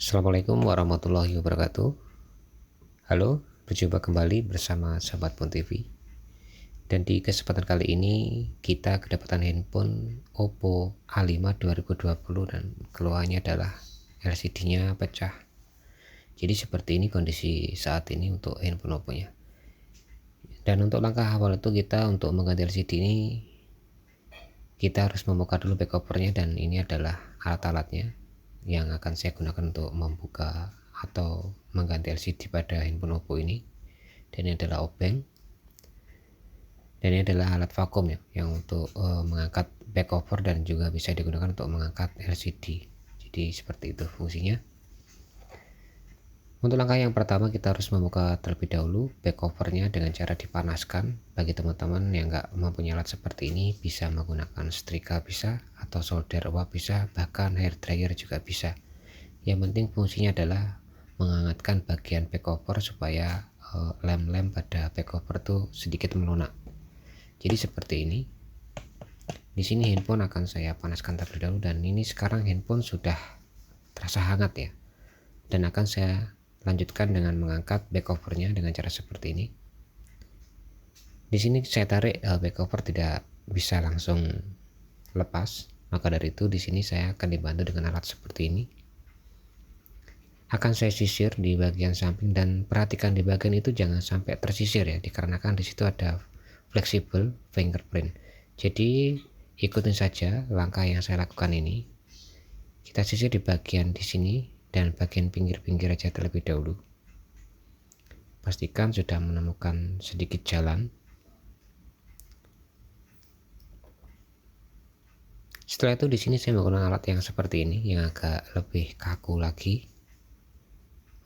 Assalamualaikum warahmatullahi wabarakatuh. Halo, berjumpa kembali bersama sahabat Pon TV. Dan di kesempatan kali ini kita kedapatan handphone Oppo A5 2020 dan keluhannya adalah LCD-nya pecah. Jadi seperti ini kondisi saat ini untuk handphone Oppo-nya. Dan untuk langkah awal itu kita untuk mengganti LCD ini kita harus membuka dulu back covernya, dan ini adalah alat-alatnya yang akan saya gunakan untuk membuka atau mengganti LCD pada handphone Oppo ini. Dan ini adalah obeng, dan ini adalah alat vakum ya, yang untuk mengangkat back cover dan juga bisa digunakan untuk mengangkat LCD. Jadi seperti itu fungsinya. Untuk langkah yang pertama kita harus membuka terlebih dahulu back covernya dengan cara dipanaskan. Bagi teman-teman yang nggak mempunyai alat seperti ini, bisa menggunakan setrika bisa, atau solder uap bisa, bahkan hair dryer juga bisa. Yang penting fungsinya adalah menghangatkan bagian back cover supaya lem-lem pada back cover tuh sedikit melunak. Jadi seperti ini. Di sini handphone akan saya panaskan terlebih dahulu, dan ini sekarang handphone sudah terasa hangat ya. Dan akan saya lanjutkan dengan mengangkat back covernya dengan cara seperti ini. Di sini saya tarik back cover tidak bisa langsung lepas, maka dari itu di sini saya akan dibantu dengan alat seperti ini. Akan saya sisir di bagian samping, dan perhatikan di bagian itu jangan sampai tersisir ya, dikarenakan di situ ada fleksibel fingerprint. Jadi ikutin saja langkah yang saya lakukan ini. Kita sisir di bagian di sini dan bagian pinggir-pinggir aja terlebih dahulu. Pastikan sudah menemukan sedikit jalan. Setelah itu di sini saya menggunakan alat yang seperti ini, yang agak lebih kaku lagi.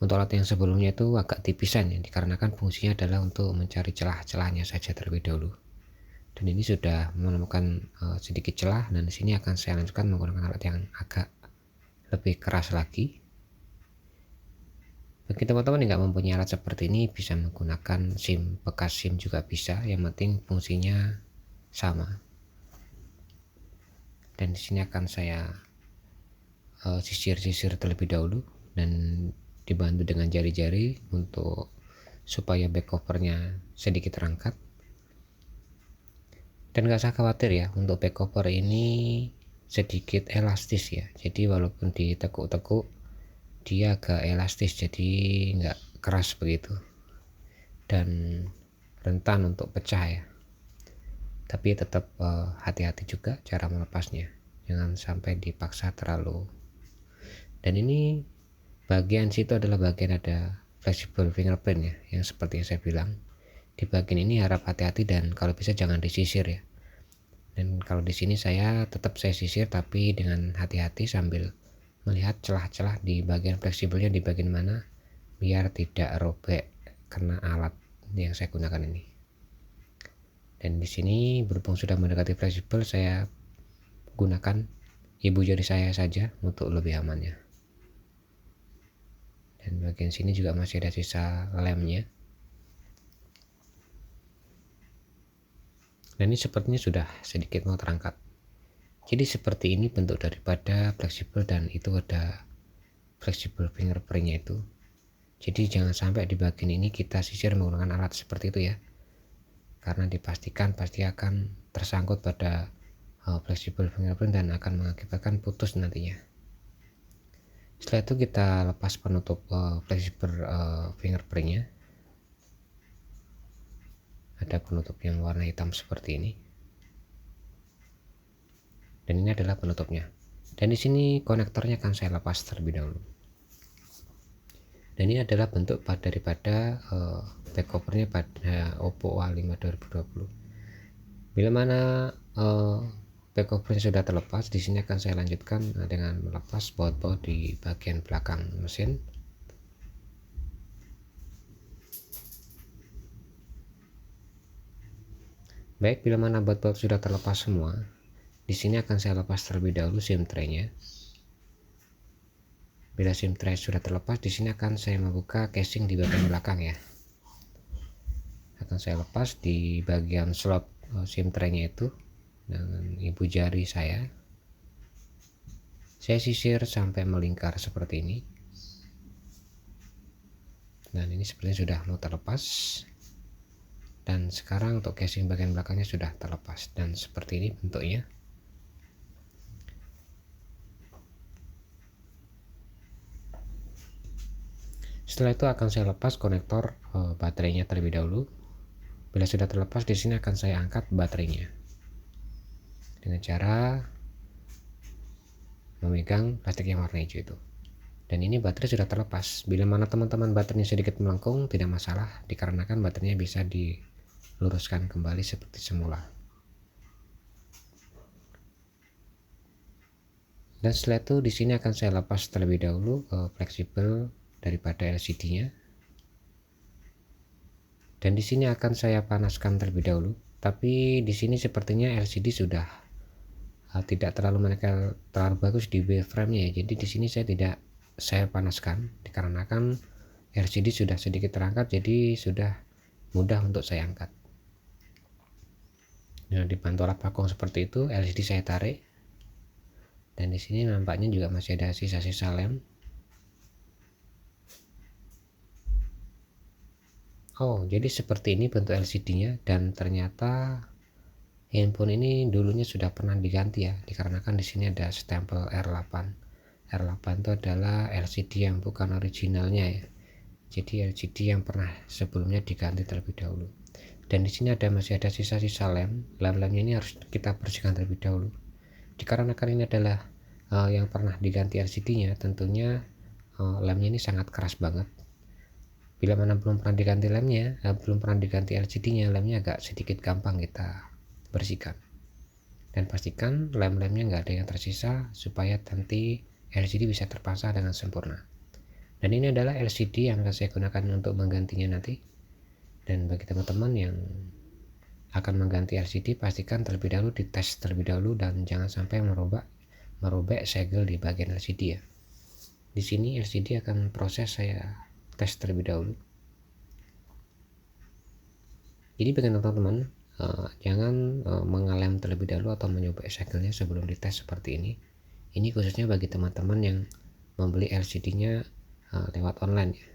Untuk alat yang sebelumnya itu agak tipisan ya, dikarenakan fungsinya adalah untuk mencari celah-celahnya saja terlebih dahulu. Dan ini sudah menemukan sedikit celah, dan di sini akan saya lanjutkan menggunakan alat yang agak lebih keras lagi. Bagi teman-teman yang nggak mempunyai alat seperti ini, bisa menggunakan SIM, bekas SIM juga bisa, yang penting fungsinya sama. Dan di sini akan saya sisir-sisir terlebih dahulu, dan dibantu dengan jari-jari untuk supaya back covernya sedikit terangkat. Dan nggak usah khawatir ya, untuk back cover ini sedikit elastis ya, jadi walaupun ditekuk-tekuk dia agak elastis, jadi nggak keras begitu dan rentan untuk pecah ya. Tapi tetap hati-hati juga cara melepasnya, jangan sampai dipaksa terlalu. Dan ini bagian situ adalah bagian ada flexible fingerprint ya, yang seperti yang saya bilang. Di bagian ini harap hati-hati, dan kalau bisa jangan disisir ya. Dan kalau di sini saya tetap saya sisir, tapi dengan hati-hati sambil melihat celah-celah di bagian fleksibelnya di bagian mana, biar tidak robek kena alat yang saya gunakan ini. Dan di sini berhubung sudah mendekati fleksibel, saya gunakan ibu jari saya saja untuk lebih amannya. Dan bagian sini juga masih ada sisa lemnya. Dan ini sepertinya sudah sedikit mau terangkat. Jadi seperti ini bentuk daripada fleksibel, dan itu ada fleksibel fingerprintnya itu. Jadi jangan sampai di bagian ini kita sisir menggunakan alat seperti itu ya, karena dipastikan pasti akan tersangkut pada fleksibel fingerprint dan akan mengakibatkan putus nantinya. Setelah itu kita lepas penutup fleksibel fingerprintnya. Ada penutup yang warna hitam seperti ini. Dan ini adalah penutupnya. Dan di sini konektornya akan saya lepas terlebih dahulu. Dan ini adalah bentuk daripada back covernya pada Oppo A5 2020. Bila mana back covernya sudah terlepas, di sini akan saya lanjutkan dengan melepas baut-baut di bagian belakang mesin. Baik, bila mana baut-baut sudah terlepas semua, di sini akan saya lepas terlebih dahulu SIM tray-nya. Bila SIM tray sudah terlepas, di sini akan saya membuka casing di bagian belakang ya. Akan saya lepas di bagian slot SIM tray-nya itu dengan ibu jari saya. Saya sisir sampai melingkar seperti ini. Dan ini sebenarnya sudah mau terlepas, dan sekarang untuk casing bagian belakangnya sudah terlepas, dan seperti ini bentuknya. Setelah itu akan saya lepas konektor baterainya terlebih dahulu. Bila sudah terlepas, di sini akan saya angkat baterainya dengan cara memegang plastik yang warna hijau itu. Dan ini baterai sudah terlepas. Bila mana teman-teman baterainya sedikit melengkung, tidak masalah, dikarenakan baterainya bisa diluruskan kembali seperti semula. Dan setelah itu di sini akan saya lepas terlebih dahulu fleksibel daripada LCD-nya. Dan di sini akan saya panaskan terlebih dahulu. Tapi di sini sepertinya LCD sudah tidak terlalu bagus di frame-nya ya. Jadi di sini saya panaskan dikarenakan LCD sudah sedikit terangkat, jadi sudah mudah untuk saya angkat. Nah, dibantu alat bakong seperti itu, LCD saya tarik, dan di sini nampaknya juga masih ada sisa-sisa lem. Oh, jadi seperti ini bentuk LCD-nya, dan ternyata handphone ini dulunya sudah pernah diganti ya, dikarenakan di sini ada stempel R8. R8 itu adalah LCD yang bukan originalnya ya. Jadi LCD yang pernah sebelumnya diganti terlebih dahulu. Dan di sini masih ada sisa-sisa lem-lemnya ini harus kita bersihkan terlebih dahulu. Dikarenakan ini adalah yang pernah diganti LCD-nya, tentunya lemnya ini sangat keras banget. Bila mana belum pernah diganti lemnya, belum pernah diganti LCD-nya, lemnya agak sedikit gampang kita bersihkan. Dan pastikan lem-lemnya nggak ada yang tersisa supaya nanti LCD bisa terpasang dengan sempurna. Dan ini adalah LCD yang akan saya gunakan untuk menggantinya nanti. Dan bagi teman-teman yang akan mengganti LCD, pastikan terlebih dahulu dites terlebih dahulu dan jangan sampai merobek segel di bagian LCD ya. Di sini LCD akan proses saya tes terlebih dahulu. Jadi bagi teman-teman jangan mengalem terlebih dahulu atau menyobek segelnya sebelum dites seperti ini. Ini khususnya bagi teman-teman yang membeli LCD-nya lewat online ya.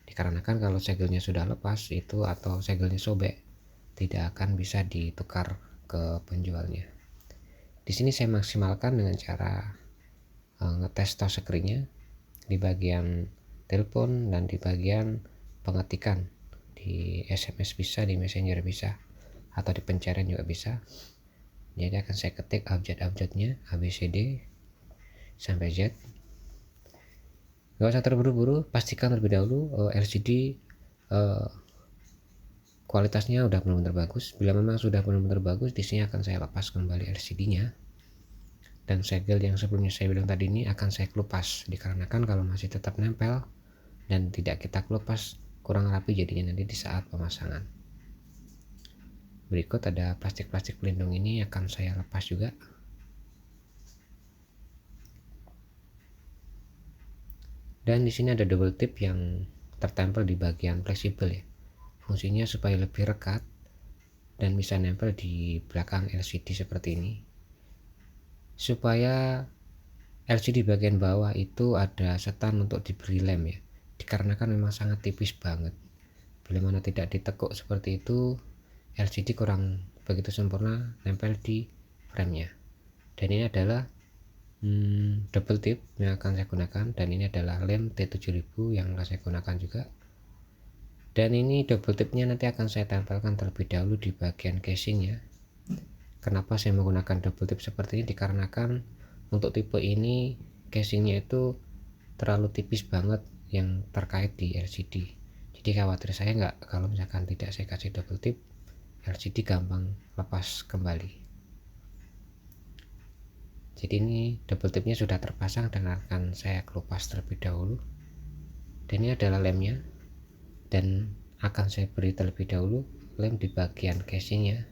Dikarenakan kalau segelnya sudah lepas itu atau segelnya sobek, tidak akan bisa ditukar ke penjualnya. Di sini saya maksimalkan dengan cara ngetes touchscreen-nya di bagian telepon dan di bagian pengetikan. Di SMS bisa, di Messenger bisa, atau di pencarian juga bisa. Jadi akan saya ketik abjad-abjadnya ABCD sampai Z. Gak usah terburu-buru, pastikan terlebih dahulu LCD kualitasnya udah benar-benar bagus. Bila memang sudah benar-benar bagus, di sini akan saya lepas kembali LCD-nya. Dan segel yang sebelumnya saya bilang tadi ini akan saya kelupas, dikarenakan kalau masih tetap nempel dan tidak kita kelupas, kurang rapi jadinya nanti di saat pemasangan. Berikut ada plastik-plastik pelindung ini akan saya lepas juga. Dan di sini ada double tip yang tertempel di bagian fleksibel ya. Fungsinya supaya lebih rekat dan bisa nempel di belakang LCD seperti ini. Supaya LCD bagian bawah itu ada setan untuk diberi lem ya. Dikarenakan memang sangat tipis banget. Bila mana tidak ditekuk seperti itu, LCD kurang begitu sempurna nempel di frame-nya. Dan ini adalah double tip yang akan saya gunakan, dan ini adalah lem T7000 yang akan saya gunakan juga. Dan ini double tipnya nanti akan saya tempelkan terlebih dahulu di bagian casingnya. Kenapa saya menggunakan double tip seperti ini? Dikarenakan untuk tipe ini casingnya itu terlalu tipis banget yang terkait di LCD. Jadi khawatir saya nggak kalau misalkan tidak saya kasih double tip, LCD gampang lepas kembali. Jadi ini double tipnya sudah terpasang dan akan saya kelupas terlebih dahulu. Dan ini adalah lemnya, dan akan saya beri terlebih dahulu lem di bagian casingnya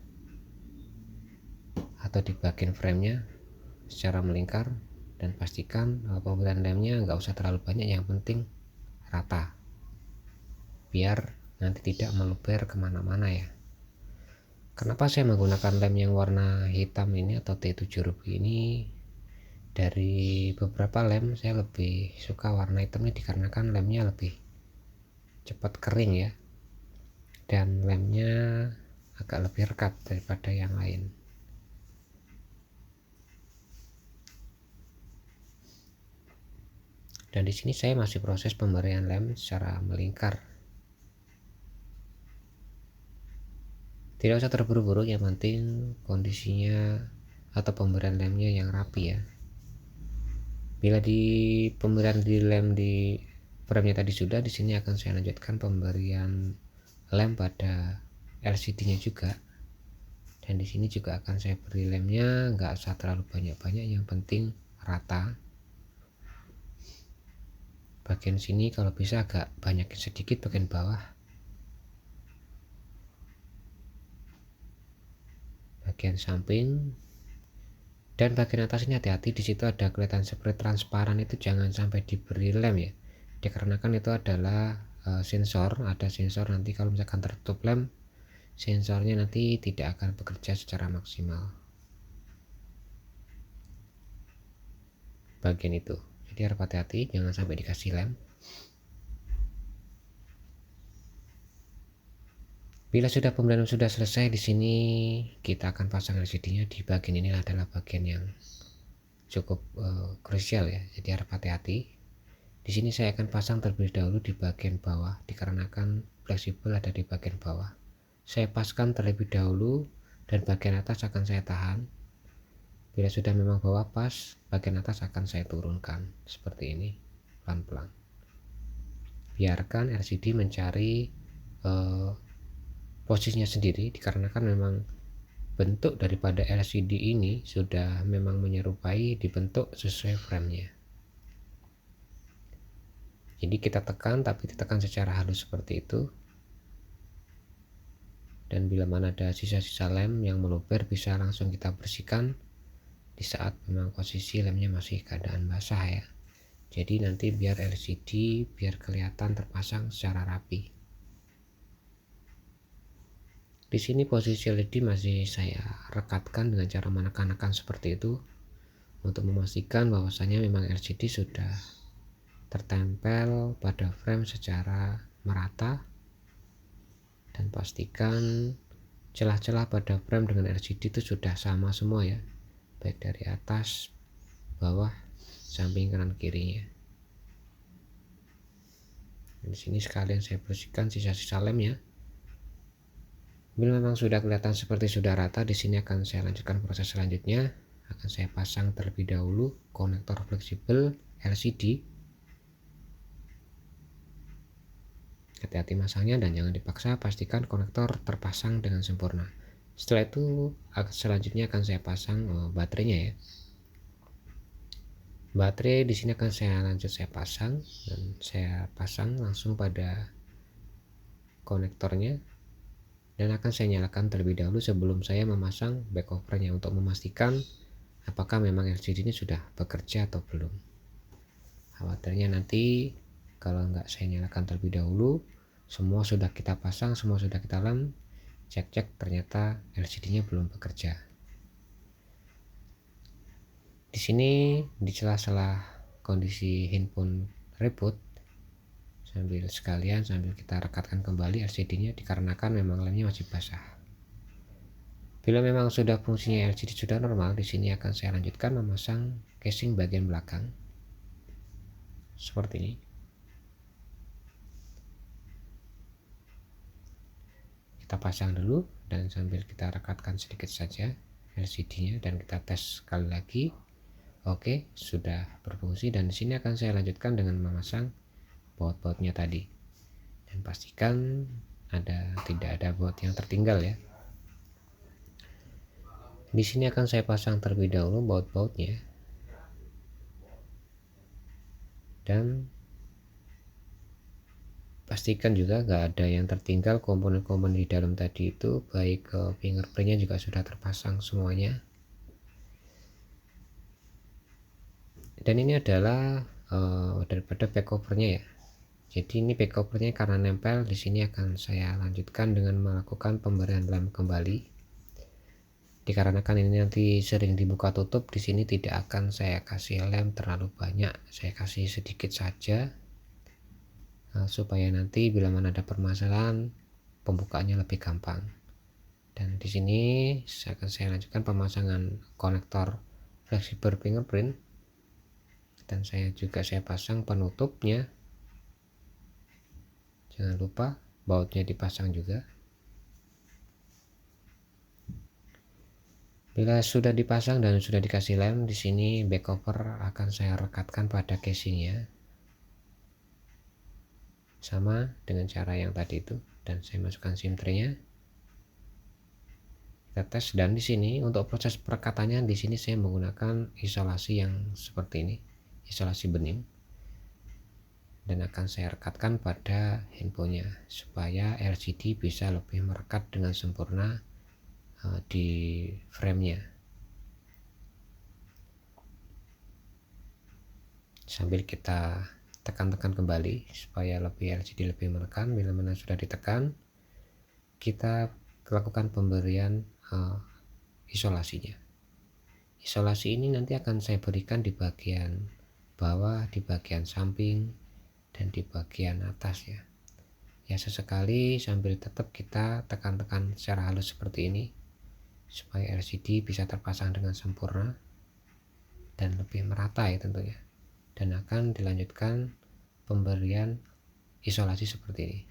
atau di bagian framenya secara melingkar. Dan pastikan pemberian lemnya nggak usah terlalu banyak, yang penting rata biar nanti tidak meluber kemana-mana ya. Kenapa saya menggunakan lem yang warna hitam ini atau T7000 ini? Dari beberapa lem saya lebih suka warna hitam ini dikarenakan lemnya lebih cepat kering ya, dan lemnya agak lebih rekat daripada yang lain. Dan di sini saya masih proses pemberian lem secara melingkar. Tidak usah terburu-buru, yang penting kondisinya atau pemberian lemnya yang rapi ya. Bila di pemberian di lem di frame-nya tadi sudah, di sini akan saya lanjutkan pemberian lem pada LCD-nya juga. Dan di sini juga akan saya beri lemnya, nggak usah terlalu banyak-banyak, yang penting rata. Bagian sini kalau bisa agak banyakin sedikit bagian bawah. Bagian samping dan bagian atas ini hati-hati, di situ ada kelihatan seperti transparan, itu jangan sampai diberi lem ya, dikarenakan itu adalah sensor, ada sensor, nanti kalau misalkan tertutup lem, sensornya nanti tidak akan bekerja secara maksimal bagian itu. Jadi harus hati-hati, jangan sampai dikasih lem. Bila sudah pembelian sudah selesai, di sini kita akan pasang LCD-nya. Di bagian ini adalah bagian yang cukup krusial ya, jadi harap hati-hati. Di sini saya akan pasang terlebih dahulu di bagian bawah, dikarenakan fleksibel ada di bagian bawah. Saya paskan terlebih dahulu dan bagian atas akan saya tahan. Bila sudah memang bawah pas, bagian atas akan saya turunkan seperti ini, pelan-pelan. Biarkan LCD mencari posisinya sendiri, dikarenakan memang bentuk daripada LCD ini sudah memang menyerupai dibentuk sesuai framenya. Jadi kita tekan, tapi ditekan secara halus seperti itu. Dan bila mana ada sisa-sisa lem yang meluber, bisa langsung kita bersihkan di saat memang posisi lemnya masih keadaan basah ya. Jadi nanti biar LCD biar kelihatan terpasang secara rapi. Di sini posisi LED masih saya rekatkan dengan cara menekan-nekan seperti itu untuk memastikan bahwasanya memang LCD sudah tertempel pada frame secara merata, dan pastikan celah-celah pada frame dengan LCD itu sudah sama semua ya, baik dari atas, bawah, samping, kanan, kirinya. Di sini sekalian saya bersihkan sisa-sisa lem ya. Bila memang sudah kelihatan seperti sudah rata, di sini akan saya lanjutkan proses selanjutnya. Akan saya pasang terlebih dahulu konektor fleksibel LCD. Hati-hati masangnya dan jangan dipaksa, pastikan konektor terpasang dengan sempurna. Setelah itu selanjutnya akan saya pasang baterainya ya. Baterai di sini akan saya pasang, dan saya pasang langsung pada konektornya. Dan akan saya nyalakan terlebih dahulu sebelum saya memasang back covernya untuk memastikan apakah memang LCD ini sudah bekerja atau belum. Khawatirnya nanti kalau nggak saya nyalakan terlebih dahulu, semua sudah kita pasang, semua sudah kita lem, cek-cek ternyata LCD-nya belum bekerja. Di sini di sela-sela kondisi handphone reboot, sambil kita rekatkan kembali LCD-nya, dikarenakan memang lemnya masih basah. Bila memang sudah fungsinya LCD sudah normal, di sini akan saya lanjutkan memasang casing bagian belakang seperti ini. Kita pasang dulu dan sambil kita rekatkan sedikit saja LCD-nya, dan kita tes sekali lagi. Oke, sudah berfungsi, dan di sini akan saya lanjutkan dengan memasang baut-bautnya tadi, dan pastikan tidak ada baut yang tertinggal ya. Di sini akan saya pasang terlebih dahulu baut-bautnya, dan pastikan juga nggak ada yang tertinggal komponen-komponen di dalam tadi itu, baik fingerprintnya juga sudah terpasang semuanya. Dan ini adalah daripada back covernya ya. Jadi ini back covernya karena nempel, di sini akan saya lanjutkan dengan melakukan pemberian lem kembali. Dikarenakan ini nanti sering dibuka tutup, di sini tidak akan saya kasih lem terlalu banyak, saya kasih sedikit saja supaya nanti bila mana ada permasalahan pembukaannya lebih gampang. Dan di sini akan saya lanjutkan pemasangan konektor fleksibel fingerprint, dan saya pasang penutupnya. Jangan lupa bautnya dipasang juga. Bila sudah dipasang dan sudah dikasih lem, di sini back cover akan saya rekatkan pada casingnya, sama dengan cara yang tadi itu. Dan saya masukkan SIM tray-nya, kita tes. Dan di sini untuk proses perekatannya, di sini saya menggunakan isolasi yang seperti ini, isolasi bening, dan akan saya rekatkan pada handphonenya supaya LCD bisa lebih merekat dengan sempurna di framenya. Sambil kita tekan-tekan kembali supaya LCD lebih menekan. Bila mana sudah ditekan, kita lakukan pemberian isolasinya. Isolasi ini nanti akan saya berikan di bagian bawah, di bagian samping, dan di bagian atas ya. Ya, sesekali sambil tetap kita tekan-tekan secara halus seperti ini supaya LCD bisa terpasang dengan sempurna dan lebih merata ya tentunya. Dan akan dilanjutkan pemberian isolasi seperti ini.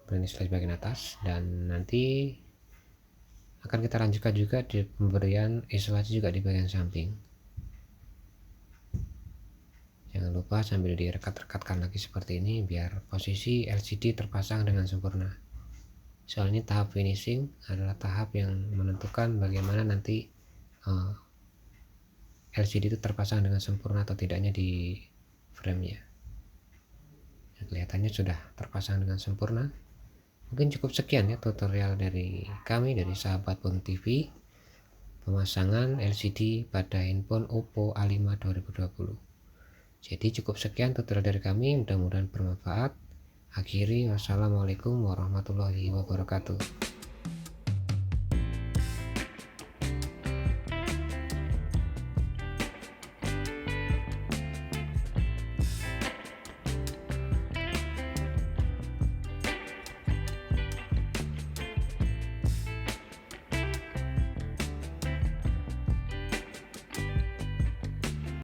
Pemberian isolasi bagian atas, dan nanti akan kita lanjutkan juga di pemberian isolasi juga di bagian samping. Jangan lupa sambil direkat-rekatkan lagi seperti ini biar posisi LCD terpasang dengan sempurna. Soalnya tahap finishing adalah tahap yang menentukan bagaimana nanti LCD itu terpasang dengan sempurna atau tidaknya di framenya. Ya, kelihatannya sudah terpasang dengan sempurna. Mungkin cukup sekian ya tutorial dari kami, dari sahabat Bun TV, pemasangan LCD pada handphone Oppo A5 2020. Jadi cukup sekian tutorial dari kami, mudah-mudahan bermanfaat. Akhiri, wassalamualaikum warahmatullahi wabarakatuh.